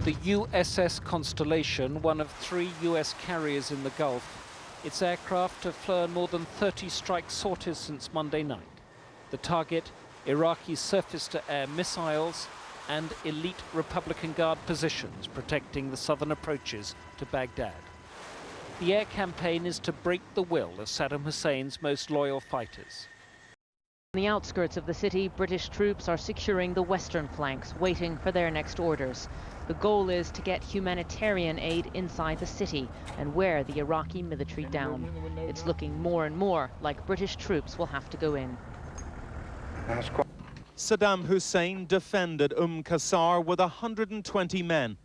The USS Constellation, one of 3 US carriers in the Gulf. Its aircraft have flown more than 30 strike sorties since Monday night. The target, Iraqi surface-to-air missiles and elite Republican Guard positions protecting the southern approaches to Baghdad. The air campaign is to break the will of Saddam Hussein's most loyal fighters. On the outskirts of the city, British troops are securing the western flanks, waiting for their next orders. The goal is to get humanitarian aid inside the city and wear the Iraqi military down. It's looking more and more like British troops will have to go in. Saddam Hussein defended Qasr with 120 men.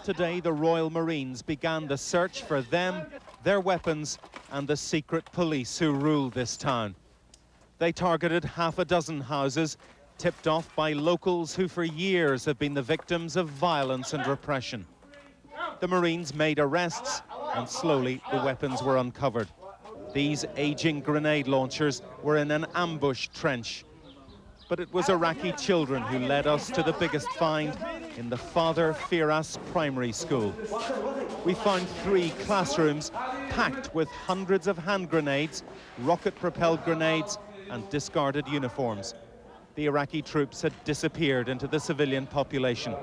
Today, the Royal Marines began the search for them, their weapons, and the secret police who ruled this town. They targeted half a dozen houses, tipped off by locals who for years have been the victims of violence and repression. The Marines made arrests, and slowly the weapons were uncovered. These aging grenade launchers were in an ambush trench. But it was Iraqi children who led us to the biggest find in the Father Firas Primary School. We found 3 classrooms packed with hundreds of hand grenades, rocket-propelled grenades, and discarded uniforms. The Iraqi troops had disappeared into the civilian population.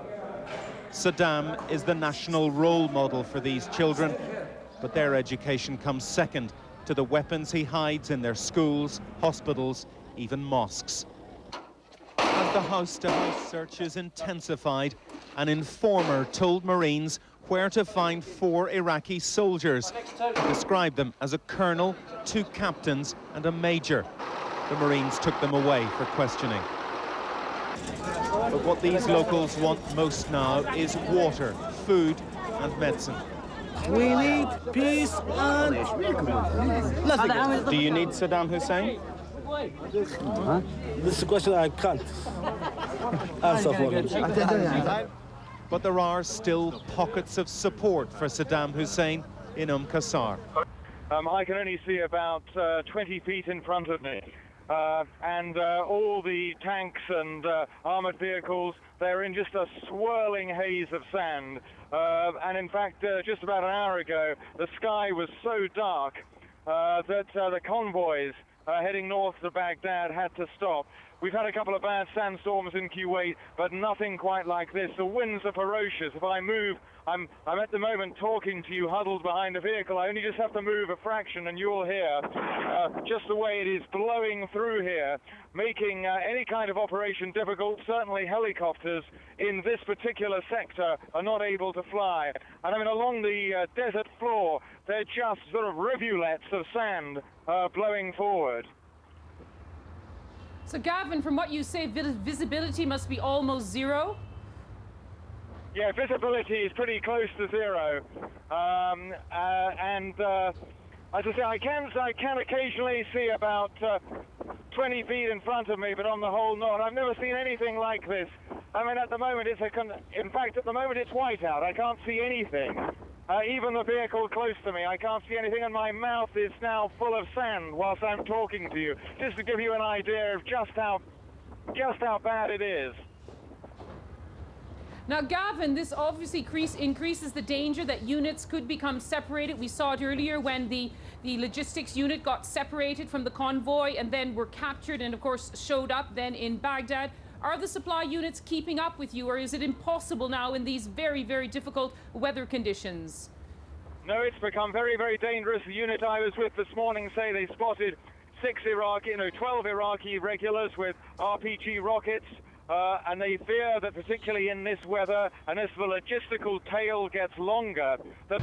Saddam is the national role model for these children, but their education comes second to the weapons he hides in their schools, hospitals, even mosques. As the house-to-house searches intensified, an informer told Marines where to find 4 Iraqi soldiers. He described them as a colonel, 2 captains, and a major. The Marines took them away for questioning. But what these locals want most now is water, food, and medicine. We need peace and nothing. Do you need Saddam Hussein? This is a question I can't answer for you. But there are still pockets of support for Saddam Hussein in Qasr. I can only see about 20 feet in front of me. And all the tanks and armored vehicles, they're in just a swirling haze of sand. And in fact, just about an hour ago, the sky was so dark that the convoys heading north to Baghdad had to stop. We've had a couple of bad sandstorms in Kuwait, but nothing quite like this. The winds are ferocious. If I move, I'm at the moment talking to you huddled behind a vehicle. I only just have to move a fraction and you'll hear just the way it is blowing through here, making any kind of operation difficult. Certainly helicopters in this particular sector are not able to fly. And I mean, along the desert floor, they're just sort of rivulets of sand blowing forward. So Gavin, from what you say, visibility must be almost zero? Yeah, visibility is pretty close to zero. As I say, I can occasionally see about 20 feet in front of me, but on the whole not. I've never seen anything like this. I mean, at the moment in fact, at the moment it's white out. I can't see anything. Even the vehicle close to me, I can't see anything, and my mouth is now full of sand whilst I'm talking to you, just to give you an idea of just how bad it is. Now, Gavin, this obviously increases the danger that units could become separated. We saw it earlier when the logistics unit got separated from the convoy and then were captured and, of course, showed up then in Baghdad. Are the supply units keeping up with you, or is it impossible now in these very, very difficult weather conditions? No, it's become very, very dangerous. The unit I was with this morning say they spotted 12 Iraqi regulars with RPG rockets, and they fear that particularly in this weather, and as the logistical tail gets longer, that